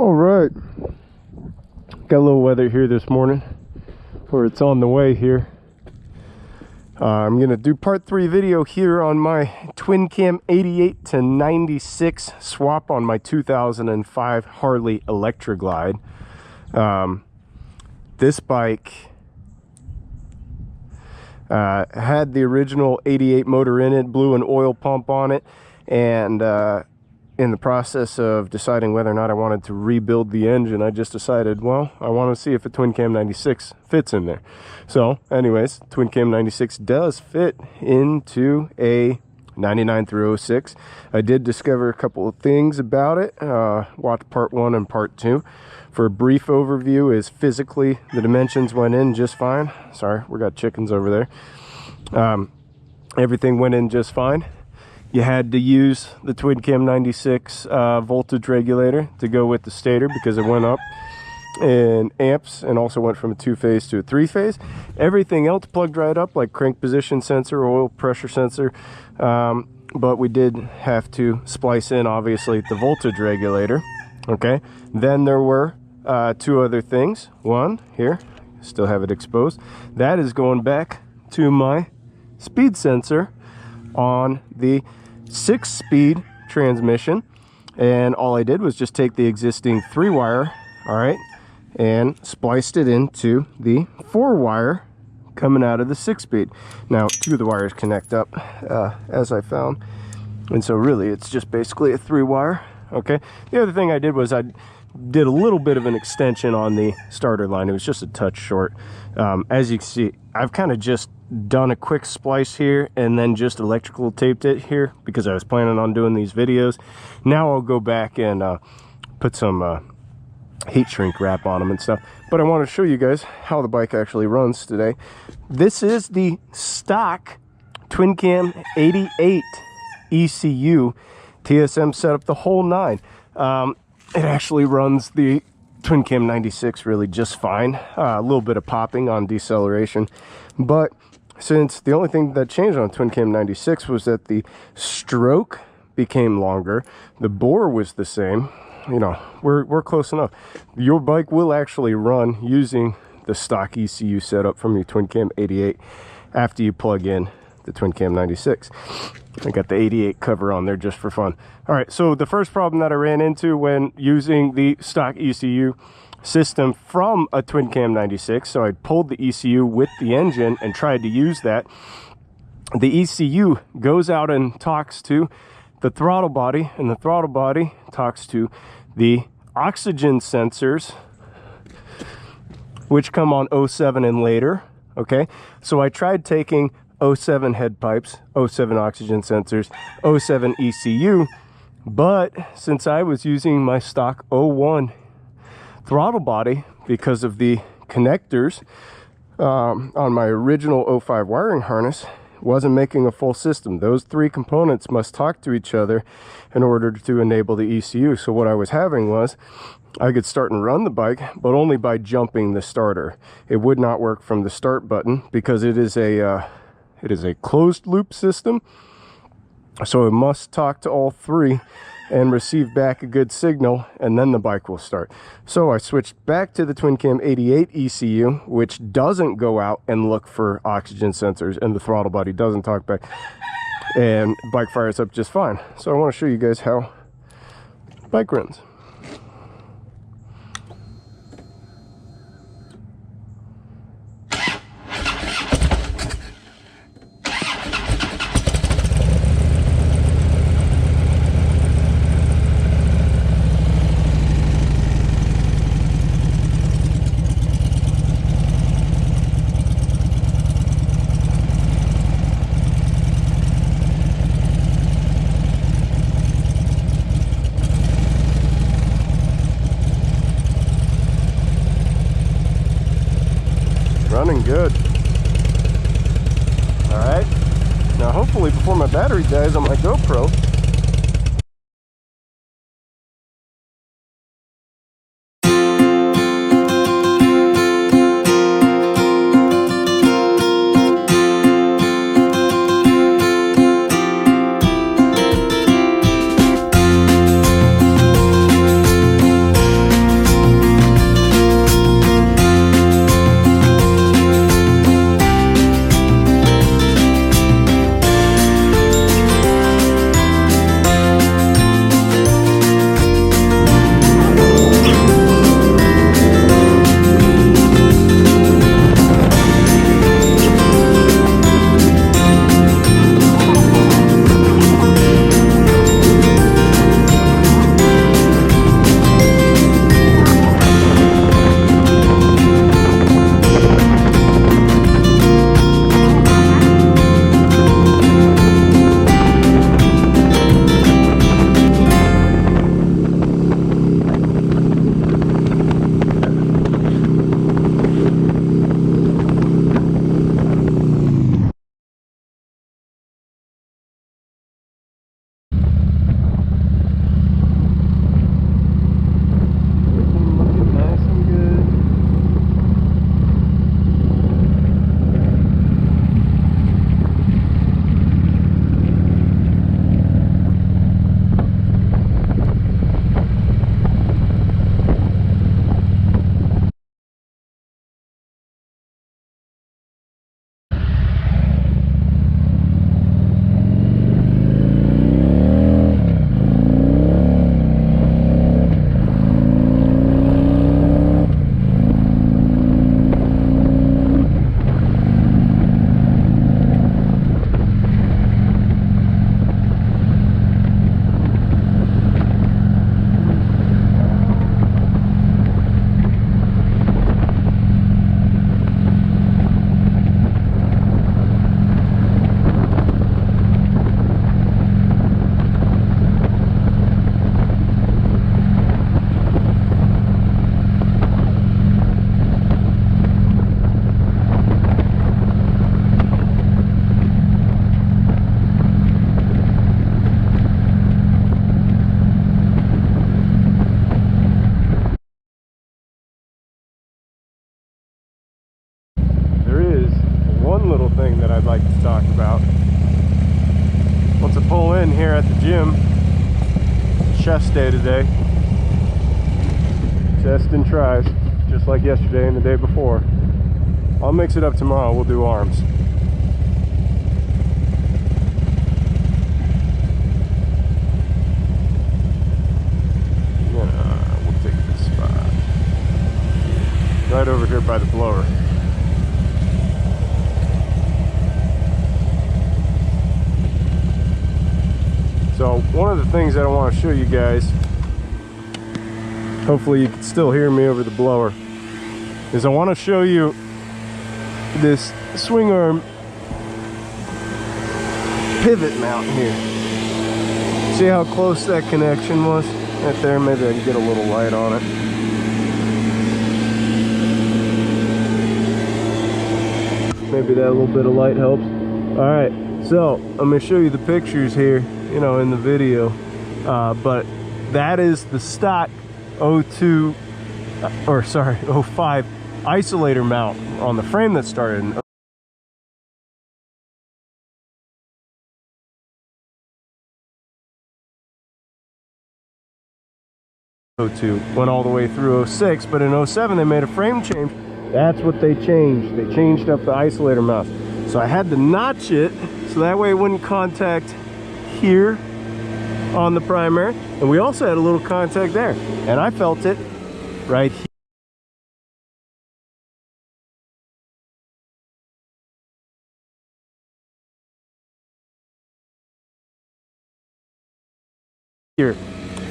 All right, got a little weather here this morning, or it's on the way here. I'm gonna do part 3 video here on my twin cam 88 to 96 swap on my 2005 Harley Electra Glide. This bike had the original 88 motor in it, blew an oil pump on it, and in the process of deciding whether or not I wanted to rebuild the engine, I just decided, well, I want to see if a twin cam 96 fits in there. So anyways, twin cam 96 does fit into a 99 through 06. I did discover a couple of things about it. Watch part 1 and part 2. For a brief overview, is physically the dimensions went in just fine. Sorry, we got chickens over there. Everything went in just fine. You had to use the twin cam 96 voltage regulator to go with the stator because it went up in amps and also went from a 2-phase to a 3-phase. Everything else plugged right up, like crank position sensor, oil pressure sensor, but we did have to splice in, obviously, the voltage regulator. Okay, then there were 2 other things. One here, still have it exposed, that is going back to my speed sensor on the 6-speed transmission, and all I did was just take the existing 3-wire, all right, and spliced it into the 4-wire coming out of the 6-speed. Now 2 of the wires connect up, as I found, and so really it's just basically a 3-wire. Okay, the other thing I did was I did a little bit of an extension on the starter line. It was just a touch short. As you can see, I've kind of just done a quick splice here and then just electrical taped it here because I was planning on doing these videos. Now I'll go back and put some heat shrink wrap on them and stuff, but I want to show you guys how the bike actually runs today. This is the stock twin cam 88 ECU TSM setup, the whole 9. It actually runs the twin cam 96 really just fine. A little bit of popping on deceleration, but since the only thing that changed on twin cam 96 was that the stroke became longer, the bore was the same. You know, we're close enough. Your bike will actually run using the stock ECU setup from your twin cam 88 after you plug in the twin cam 96. I got the 88 cover on there just for fun. All right, so the first problem that I ran into when using the stock ECU system from a twin cam 96, so I pulled the ECU with the engine and tried to use that. The ECU goes out and talks to the throttle body, and the throttle body talks to the oxygen sensors, which come on 07 and later. Okay, so I tried taking 07 head pipes, 07 oxygen sensors, 07 ECU, but since I was using my stock 01 throttle body because of the connectors on my original 05 wiring harness, wasn't making a full system. Those 3 components must talk to each other in order to enable the ECU. So what I was having was I could start and run the bike, but only by jumping the starter. It would not work from the start button because it is a closed loop system, so it must talk to all 3 and receive back a good signal, and then the bike will start. So I switched back to the twin cam 88 ECU, which doesn't go out and look for oxygen sensors, and the throttle body doesn't talk back, and bike fires up just fine. So I want to show you guys how bike runs. Running good. All right, now hopefully before my battery dies on my GoPro, chest day today. Chest and tries, just like yesterday and the day before. I'll mix it up tomorrow. We'll do arms. We'll take this spot right over here by the blower. So one of the things that I want to show you guys, hopefully you can still hear me over the blower, is I want to show you this swing arm pivot mount here. See how close that connection was right there? Maybe I can get a little light on it. Maybe that little bit of light helps. All right, so I'm going to show you the pictures here, you know, in the video, but that is the stock 05 isolator mount on the frame that started in 02, went all the way through 06, but in 07 they made a frame change. That's what they changed. They changed up the isolator mount. So I had to notch it so that way it wouldn't contact here on the primary, and we also had a little contact there, and I felt it right here.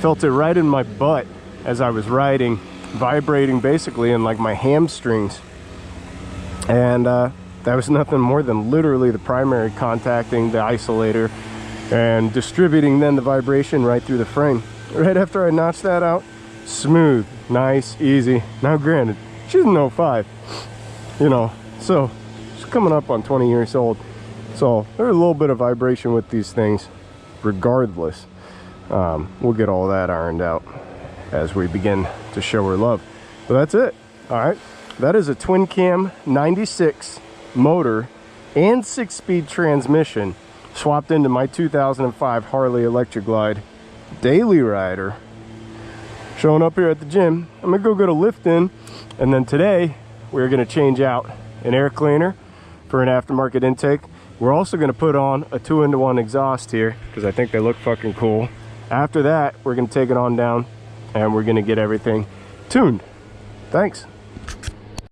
Felt it right in my butt as I was riding, vibrating basically in like my hamstrings, and that was nothing more than literally the primary contacting the isolator and distributing then the vibration right through the frame. Right after I notched that out, smooth, nice, easy. Now granted, she's an 05, you know, so she's coming up on 20 years old, so there's a little bit of vibration with these things regardless. We'll get all that ironed out as we begin to show her love. But that's it. All right, that is a twin cam 96 motor and 6-speed transmission swapped into my 2005 Harley Electra Glide daily rider, showing up here at the gym. I'm gonna go get a lift in, and then today we're gonna change out an air cleaner for an aftermarket intake. We're also gonna put on a 2-in-1 exhaust here because I think they look fucking cool. After that, we're gonna take it on down and we're gonna get everything tuned. Thanks.